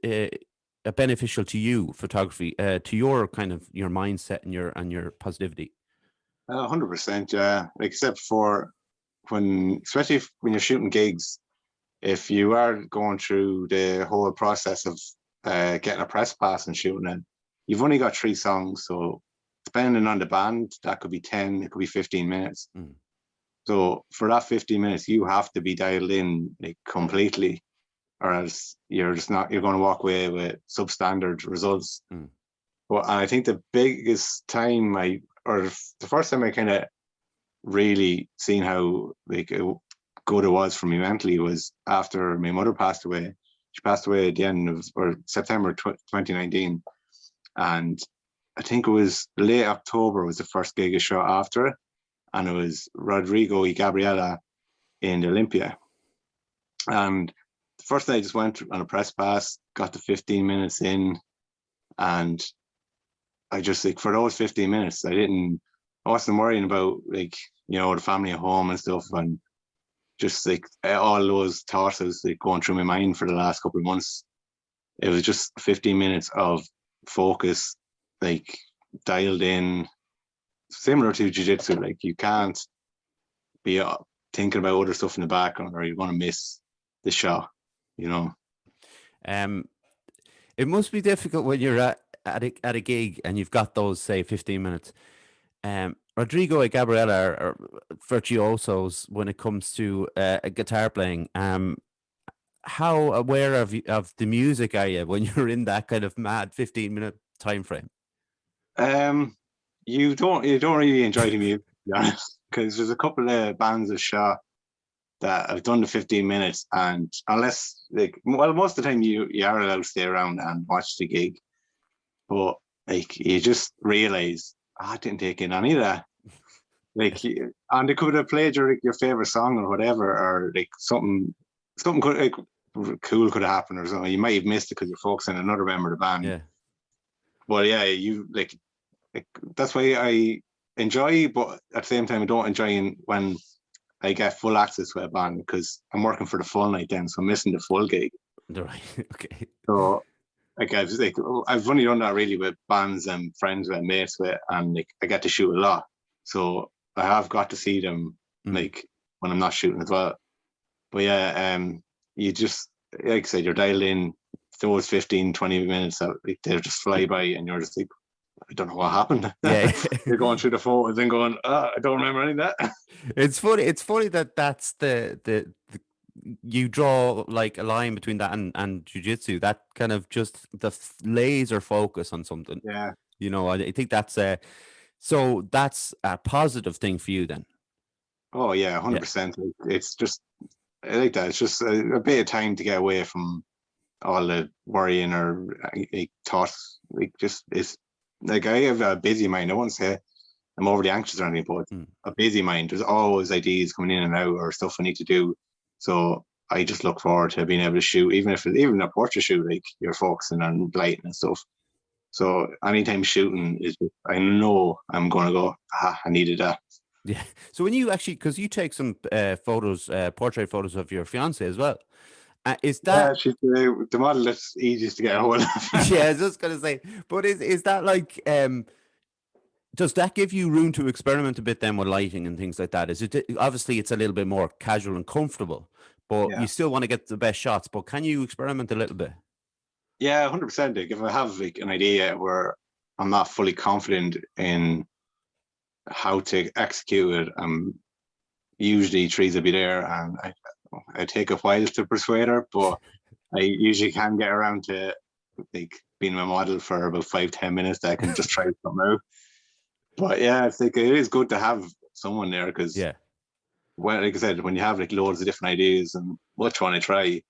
beneficial to you, photography, to your kind of your mindset and your positivity? 100%, yeah. Like except for when, especially when you're shooting gigs, if you are going through the whole process of getting a press pass and shooting it, you've only got 3 songs. So depending on the band, that could be 10, it could be 15 minutes. Mm, So for that 15 minutes, you have to be dialed in like completely, or else you're just not, you're going to walk away with substandard results. mm, But I think the biggest time or the first time I kind of really seen how like good it was for me mentally was after my mother passed away. She passed away at the end of or September 2019, and I think it was late October was the first gig I shot after it, and it was Rodrigo y Gabriela in the Olympia. And the first day I just went on a press pass, got to 15 minutes in, and I just like for those 15 minutes, I wasn't worrying about like, the family at home and stuff. mm. And just like all those thoughts I was like going through my mind for the last couple of months. It was just 15 minutes of focus, like dialed in, similar to jiu-jitsu. Like you can't be thinking about other stuff in the background or you're going to miss the shot, you know? Um, It must be difficult when you're at a gig and you've got those, say, 15 minutes. Rodrigo and Gabriella are virtuosos when it comes to a guitar playing. How aware of the music are you when you're in that kind of mad 15-minute time frame? Um, you don't really enjoy the music, to be honest, because there's a couple of bands of shot that have done the 15 minutes, and unless like, well, most of the time you are allowed to stay around and watch the gig, but like you just realize, I didn't take in any of that. Like, and they could have played your favorite song or whatever, or like something could like cool could have happened or something. You might have missed it because you're focusing on another member of the band. Yeah. But yeah, you like that's why I enjoy, but at the same time, I don't enjoy when I get full access to a band because I'm working for the full night then, so I'm missing the full gig. Right. Okay. So like I've only done that really with bands and friends with mates with, and like I get to shoot a lot, so I have got to see them like when I'm not shooting as well. But yeah, you just like I said, you're dialed in those 15, 20 minutes that like, they'll just fly by, and you're just like, I don't know what happened. Yeah. You're going through the photos and going, I don't remember any of that. It's funny. It's funny that that's the you draw like a line between that and jujitsu. That kind of just the laser focus on something. Yeah. You know, I think that's so that's a positive thing for you then. Oh yeah, 100%. It's just I like that. It's just a bit of time to get away from all the worrying or like thoughts. Like just it's like I have a busy mind. I won't say I'm overly anxious or anything, but a busy mind. There's always ideas coming in and out or stuff I need to do. So I just look forward to being able to shoot, even a portrait shoot, like you're focusing on lighting and stuff. So anytime shooting is, I know I'm gonna go. I needed that. Yeah. So when you actually, because you take some photos, portrait photos of your fiance as well, is Yeah, that? she's the model that's easiest to get a hold of. Yeah, I was just gonna say, but is that like does that give you room to experiment a bit then with lighting and things like that? Is it obviously it's a little bit more casual and comfortable, but Yeah. you still want to get the best shots. But can you experiment a little bit? Yeah, 100%. Like if I have like an idea where I'm not fully confident in how to execute it, usually trees will be there, and I take a while to persuade her, but I usually can get around to like being my model for about 5-10 minutes. That I can just try something out. But yeah, it's like it is good to have someone there because Yeah. when, like I said, when you have like loads of different ideas and which one I try,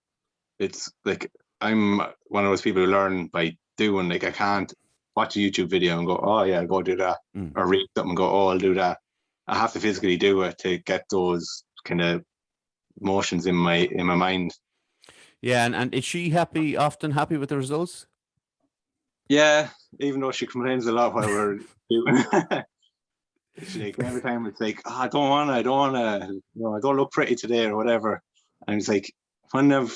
it's like I'm one of those people who learn by doing. Like I can't watch a YouTube video and go, oh yeah, I'll go do that, or read something and go, oh, I'll do that. I have to physically do it to get those kind of motions in my mind. Yeah, and is she often happy with the results? Yeah, even though she complains a lot while we're doing. She, like every time it's like, oh, I don't wanna, I don't look pretty today or whatever. And it's like, whenever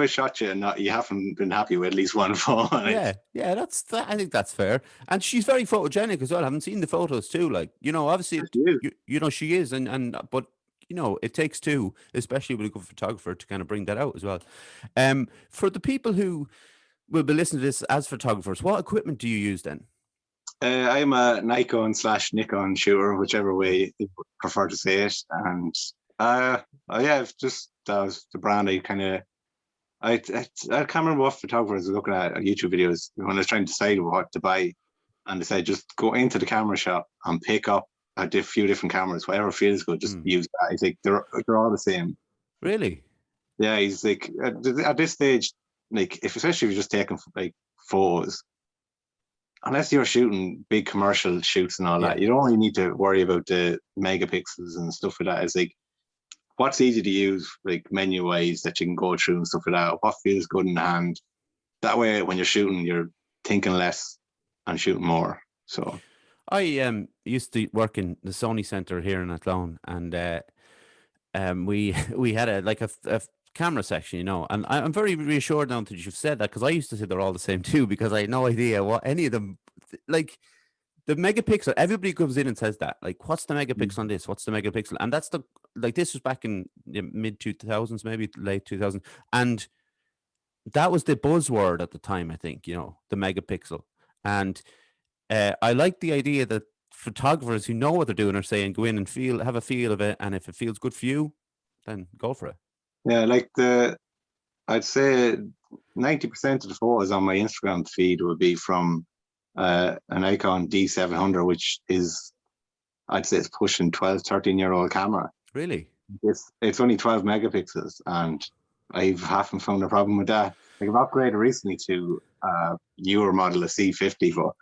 I shot you and not, you haven't been happy with at least one photo. Yeah, yeah, I think that's fair. And she's very photogenic as well. I haven't seen the photos too. Like, obviously, she is, but it takes two, especially with a good photographer, to kind of bring that out as well. For the people who will be listening to this as photographers, what equipment do you use then? I'm a Nikon/Nikon shooter, whichever way you prefer to say it. And yeah, it's just that was the brand I kind of. I can't remember what photographer I was looking at YouTube videos when I was trying to decide what to buy, and they said just go into the camera shop and pick up a few different cameras, whatever feels good, just use that. I think they're all the same. Really? Yeah, he's like at this stage, like especially if you're just taking like photos, unless you're shooting big commercial shoots and all that, you don't really need to worry about the megapixels and stuff like that. It's like what's easy to use, like menu wise, that you can go through and stuff like that. What feels good in the hand. That way, when you're shooting, you're thinking less and shooting more. So I used to work in the Sony Center here in Athlone, and we had a camera section, and I'm very reassured now that you've said that, because I used to say they're all the same too, because I had no idea what any of them like. The megapixel, everybody comes in and says that. Like, what's the megapixel on this? What's the megapixel? And that's this was back in the mid 2000s, maybe late 2000s. And that was the buzzword at the time, I think, the megapixel. And I like the idea that photographers who know what they're doing are saying, go in and have a feel of it. And if it feels good for you, then go for it. Yeah, like I'd say 90% of the photos on my Instagram feed would be from an Nikon D700, which is, I'd say it's pushing 12, 13-year-old camera. Really? It's only 12 megapixels, and I haven't found a problem with that. Like, I've upgraded recently to a newer model, a C50, but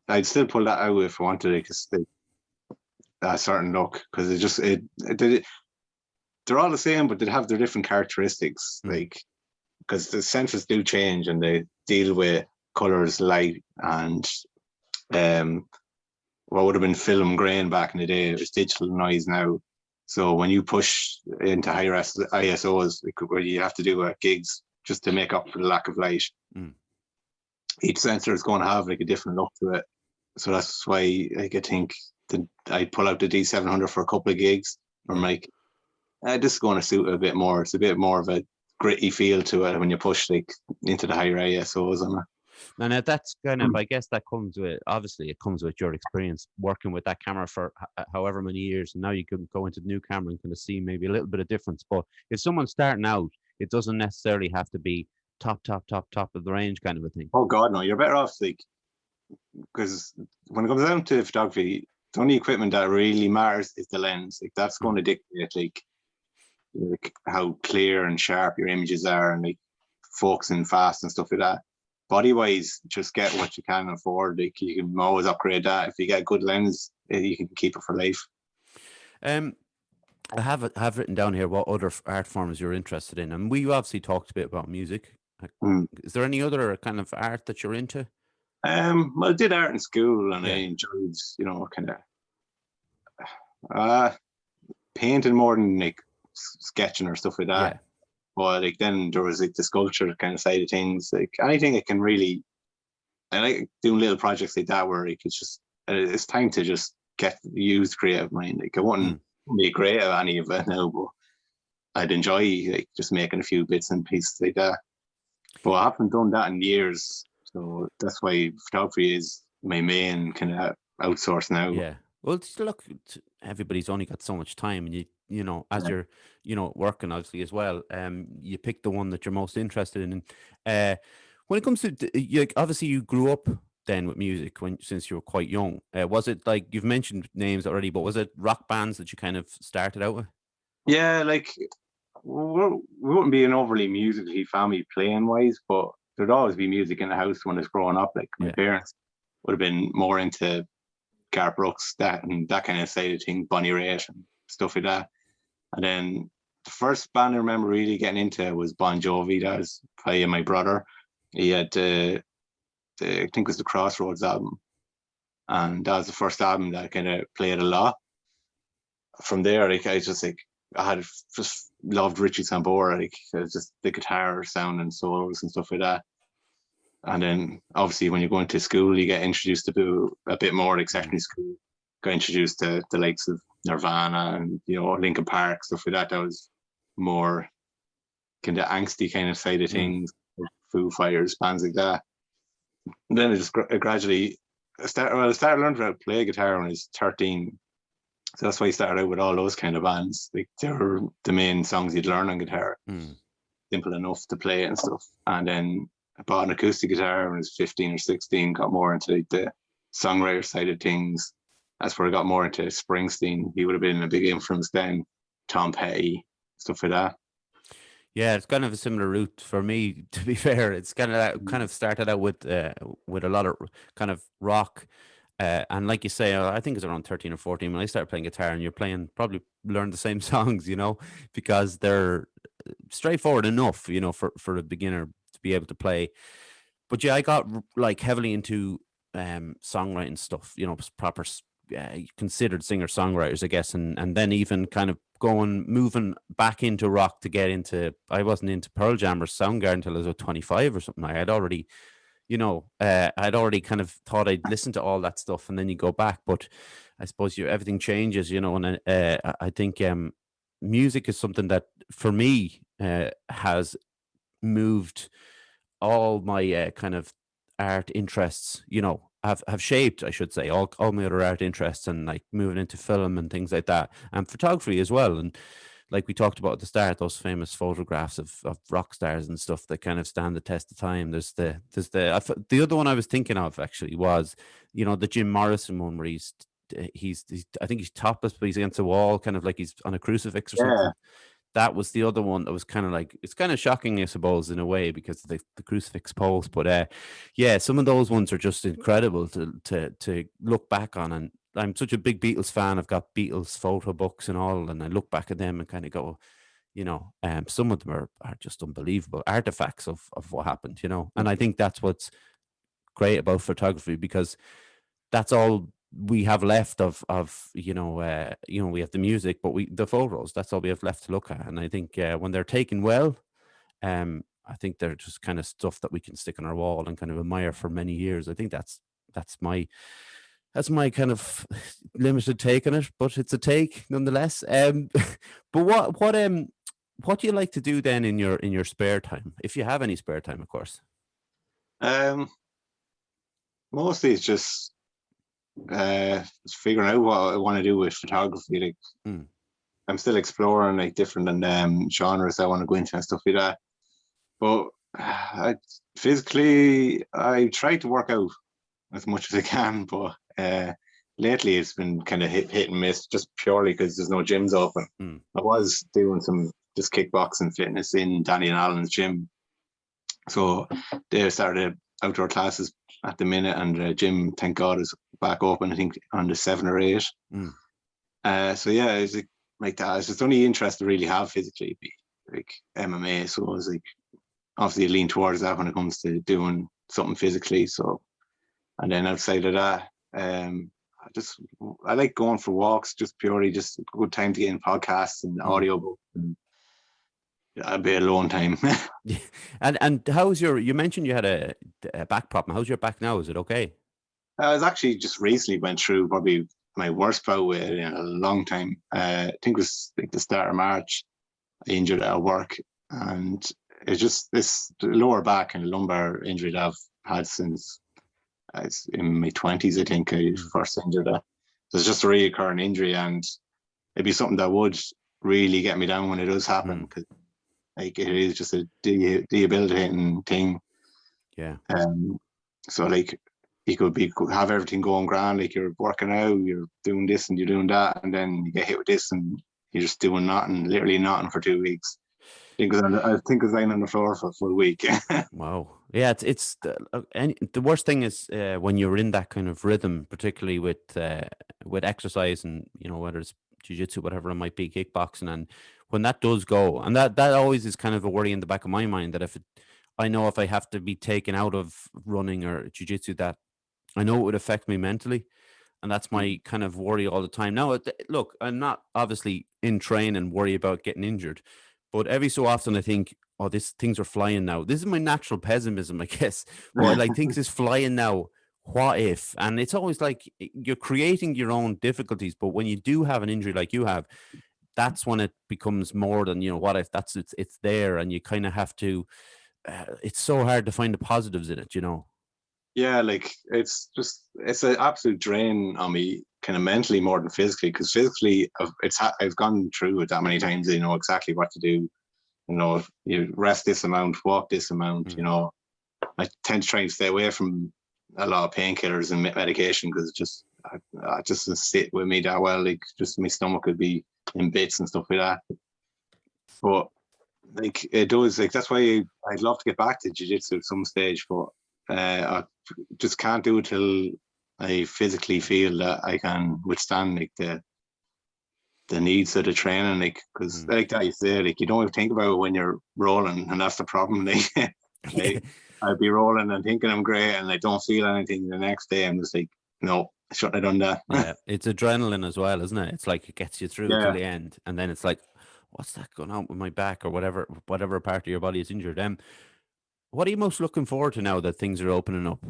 I'd still pull that out if I wanted it, because a certain look, because they're all the same, but they have their different characteristics. Like, because the sensors do change and they deal with colors, light, and what would have been film grain back in the day, it's digital noise now. So when you push into higher ISOs, where you have to do gigs just to make up for the lack of light, each sensor is going to have like a different look to it. So that's why, like, I think I pull out the D700 for a couple of gigs. I'm like, this is going to suit it a bit more. It's a bit more of a gritty feel to it when you push like into the higher ISOs on it. And that's kind of, I guess that comes with, obviously it comes with your experience working with that camera for however many years, and now you can go into the new camera and kind of see maybe a little bit of difference. But if someone's starting out, it doesn't necessarily have to be top of the range kind of a thing. Oh God, no, you're better off, like, because when it comes down to photography, the only equipment that really matters is the lens. Like, that's going to dictate like how clear and sharp your images are, and like focusing fast and stuff like that. Body wise, just get what you can afford. Like, you can always upgrade that. If you get a good lens, you can keep it for life. I have written down here what other art forms you're interested in, and we obviously talked a bit about music. Is there any other kind of art that you're into? Well, I did art in school, and I enjoyed, kind of painting more than like sketching or stuff like that. Yeah. But like, then there was like the sculpture kind of side of things. Like, anything that can really, I like doing little projects like that where it's time to just use creative mind. Like, I wouldn't be great at any of it now, but I'd enjoy like just making a few bits and pieces like that. But I haven't done that in years, so that's why photography is my main kind of outsource now. Yeah. Well, look, everybody's only got so much time, and as you're, working obviously as well, you pick the one that you're most interested in. And when it comes to, obviously you grew up then with music since you were quite young. Was it like, you've mentioned names already, but was it rock bands that you kind of started out with? Yeah, like, we wouldn't be an overly musically family playing wise, but there'd always be music in the house when I was growing up. Like, my parents would have been more into Garth Brooks, that kind of side of things, Bonnie Raitt and stuff like that. And then the first band I remember really getting into was Bon Jovi. That was by my brother. He had I think it was the Crossroads album, and that was the first album that I kind of played a lot. From there, like, I had just loved Richie Sambora. Like, just the guitar sound and solos and stuff like that. And then obviously when you're going to school, you get introduced to a bit more, like secondary school, got introduced to the likes of Nirvana and, Linkin Park, stuff like that. That was more kind of angsty kind of side of things, like Foo Fighters, bands like that. And then I just gradually started learning how to play guitar when I was 13. So that's why I started out with all those kind of bands. Like, they were the main songs you'd learn on guitar. Simple enough to play and stuff. And then I bought an acoustic guitar when I was 15 or 16, got more into like the songwriter side of things. That's where I got more into Springsteen. He would have been a big influence then. Tom Petty, stuff like that. Yeah, it's kind of a similar route for me, to be fair. It's kind of started out with a lot of kind of rock. And like you say, I think it's around 13 or 14 when I started playing guitar, and you're probably learn the same songs, because they're straightforward enough, for a beginner to be able to play. But yeah, I got like heavily into songwriting stuff, proper considered singer-songwriters, I guess, and then even kind of moving back into rock to get into, I wasn't into Pearl Jam or Soundgarden until I was 25 or something. I'd already kind of thought I'd listen to all that stuff, and then you go back. But I suppose everything changes, and I think music is something that for me has moved all my kind of art interests, have shaped, I should say, all my other art interests, and like moving into film and things like that, and photography as well. And like we talked about at the start, those famous photographs of rock stars and stuff that kind of stand the test of time. The other one I was thinking of actually was, the Jim Morrison one where he's I think he's topless, but he's against a wall, kind of like he's on a crucifix or Yeah. something. That was the other one that was kind of like, it's kind of shocking, I suppose, in a way, because the crucifix pose. But yeah, some of those ones are just incredible to look back on. And I'm such a big Beatles fan. I've got Beatles photo books and all, and I look back at them and kind of go, some of them are just unbelievable artifacts of what happened, And I think that's what's great about photography, because that's all we have left of we have the music, but the photos, that's all we have left to look at. And I think when they're taken well, I think they're just kind of stuff that we can stick on our wall and kind of admire for many years. I think that's my kind of limited take on it, but it's a take nonetheless. But what do you like to do then in your spare time, if you have any spare time, of course? Mostly it's just figuring out what I want to do with photography. Like, I'm still exploring like different genres I want to go into and stuff like that. But physically, I try to work out as much as I can, but lately it's been kind of hit and miss, just purely because there's no gyms open. I was doing some just kickboxing fitness in Danny and Alan's gym, so they started outdoor classes at the minute, and the gym, thank God, is back open. I think on the 7 or 8. So yeah, it's like that. It's just the only interest I really have physically, be like MMA. So it's like, obviously I lean towards that when it comes to doing something physically. So, and then outside of that, I like going for walks, just purely just a good time to get in podcasts and audio books and a bit alone time. Yeah. And how's you mentioned you had a back problem. How's your back now? Is it okay? I was actually just recently went through probably my worst bout with it in a long time. I think it was like the start of March. I injured at work, and it's just this lower back and lumbar injury that I've had since it's in my 20s. I think I first injured that. So it's just a recurring injury, and it'd be something that would really get me down when it does happen, because like it is just a debilitating thing. Yeah. So like you could have everything going grand, like you're working out, you're doing this and you're doing that, and then you get hit with this and you're just doing nothing, literally nothing for 2 weeks. I think I was lying on the floor for a week. Wow. Yeah, it's the worst thing is when you're in that kind of rhythm, particularly with exercise, and whether it's jiu-jitsu, whatever it might be, kickboxing, and when that does go, and that always is kind of a worry in the back of my mind, that I know if I have to be taken out of running or jiu-jitsu, that I know it would affect me mentally. And that's my kind of worry all the time. Now, look, I'm not obviously in train and worry about getting injured, but every so often I think, oh, things are flying now. This is my natural pessimism, I guess. But I like, things is flying now. What if? And it's always like you're creating your own difficulties. But when you do have an injury like you have, that's when it becomes more than, what if. It's there, and you kind of have to. It's so hard to find the positives in it, Yeah, like it's an absolute drain on me, kind of mentally more than physically, because physically I've gone through it that many times. I know exactly what to do. You rest this amount, walk this amount. I tend to try and stay away from a lot of painkillers and medication, because I just doesn't sit with me that well. Like, just my stomach could be in bits and stuff like that. But like it does, like that's why I'd love to get back to jiu-jitsu at some stage, but I just can't do it till I physically feel that I can withstand like the needs of the training, like, because like that you say, like, you don't even think about it when you're rolling, and that's the problem. Like, I'd be rolling and thinking I'm great, and I don't feel anything. The next day I'm just like, no, I shouldn't have done that. Yeah, it's adrenaline as well, isn't it? It's like it gets you through to the end, and then it's like, what's that going on with my back, or whatever part of your body is injured. What are you most looking forward to now that things are opening up?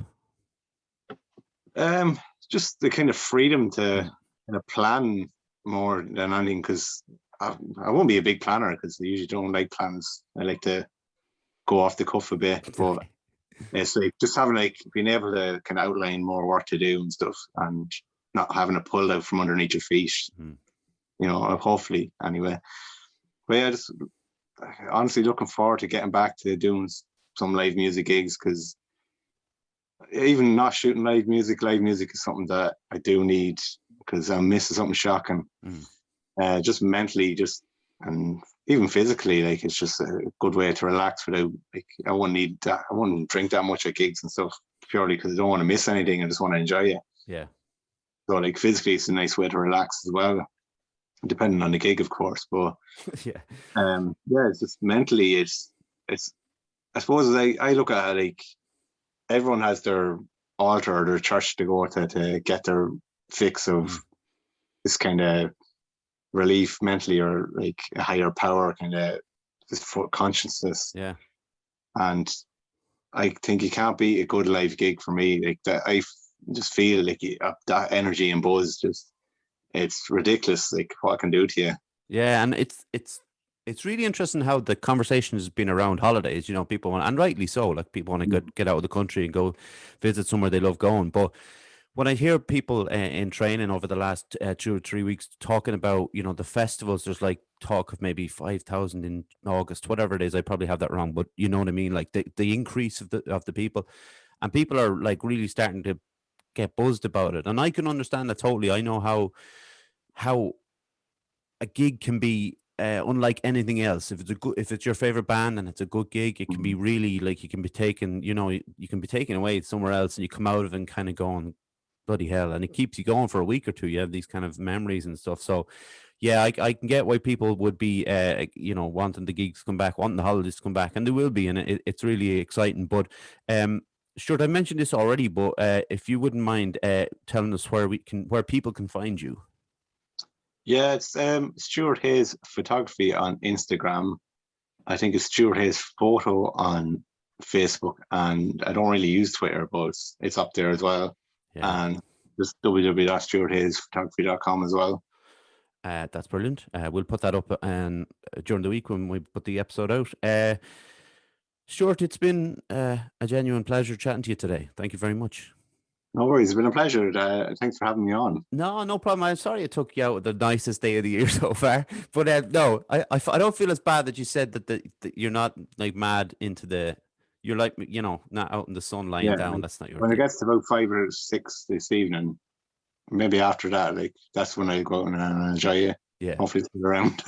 Just the kind of freedom to kind of plan more than anything, because I won't be a big planner, because I usually don't like plans. I like to go off the cuff a bit, but it's like just having like being able to kind of outline more work to do and stuff, and not having it pulled out from underneath your feet. You know, hopefully anyway. But yeah, just honestly looking forward to getting back to doing some live music gigs, because even not shooting live music is something that I do need, because I'm missing something shocking. Just mentally, and even physically, like it's just a good way to relax without, like, I wouldn't drink that much at gigs and stuff, purely because I don't want to miss anything. I just want to enjoy it. Yeah. So like physically, it's a nice way to relax as well, depending on the gig, of course. But yeah, it's just mentally, it's. I suppose I look at it like everyone has their altar or their church to go to get their fix of this kind of relief mentally, or like a higher power kind of this consciousness. Yeah. And I think you can't beat a good live gig for me. Like that, I just feel like that energy and buzz, it's ridiculous. Like what it can do to you. Yeah, and it's really interesting how the conversation has been around holidays. You know, people want, and rightly so, like people want to get out of the country and go visit somewhere they love going. But when I hear people in training over the last 2 or 3 weeks talking about, you know, the festivals, there's like talk of maybe 5,000 in August, whatever it is. I probably have that wrong, but you know what I mean? Like the increase of the people, and people are like really starting to get buzzed about it. And I can understand that totally. I know how a gig can be unlike anything else. If it's your favorite band and it's a good gig, it can be really, like, you can be taken, you know, you can be taken away somewhere else, and you come out of it and kind of going, bloody hell, and it keeps you going for a week or two. You have these kind of memories and stuff. So yeah, I can get why people would be you know, wanting the gigs to come back, wanting the holidays to come back, and they will be, and it's really exciting. But Stuart, I mentioned this already, but if you wouldn't mind telling us where people can find you. Yeah, it's Stuart Hayes Photography on Instagram. I think it's Stuart Hayes Photo on Facebook, and I don't really use Twitter, but it's up there as well. Yeah. And just www.stuarthayesphotography.com as well. That's brilliant. We'll put that up during the week when we put the episode out. Stuart, it's been a genuine pleasure chatting to you today. Thank you very much. No worries. It's been a pleasure. Thanks for having me on. No problem. I'm sorry it took you out the nicest day of the year so far. But no, I don't feel as bad that you said that you're not like mad into you're like, you know, not out in the sun lying down. That's not your when thing. It gets to about 5 or 6 this evening, maybe after that, like that's when I go out and enjoy it. Yeah. Hopefully it's around.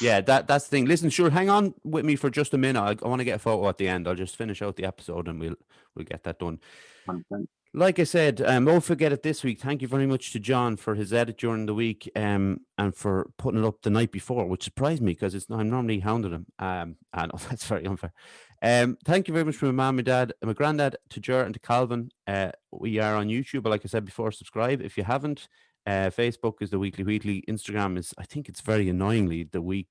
Yeah, that's the thing. Listen, sure, hang on with me for just a minute. I want to get a photo at the end. I'll just finish out the episode and we'll get that done. 100%. Like I said, don't forget it this week. Thank you very much to John for his edit during the week, and for putting it up the night before, which surprised me because I'm normally hounding him. I know that's very unfair. Thank you very much for my mom, my dad, and my granddad, to Ger and to Calvin. We are on YouTube, but like I said before, subscribe if you haven't. Facebook is the Weekly Wheatley. Instagram is, I think it's very annoyingly, the Weekly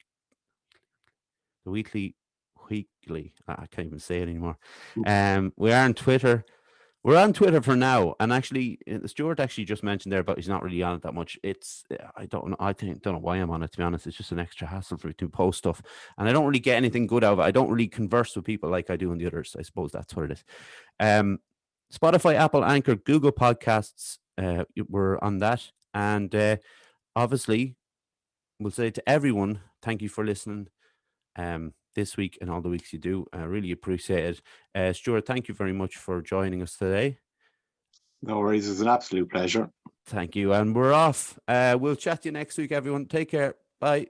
Weekly. I can't even say it anymore. We are on Twitter. We're on Twitter for now, and actually, Stuart actually just mentioned there, but he's not really on it that much. I don't know. Don't know why I'm on it, to be honest. It's just an extra hassle for me to post stuff, and I don't really get anything good out of it. I don't really converse with people like I do in the others. I suppose that's what it is. Spotify, Apple, Anchor, Google Podcasts. We're on that, and obviously, we'll say to everyone, thank you for listening. This week and all the weeks you do. I really appreciate it. Stuart, thank you very much for joining us today. No worries. It's an absolute pleasure. Thank you. And we're off. We'll chat to you next week, everyone. Take care. Bye.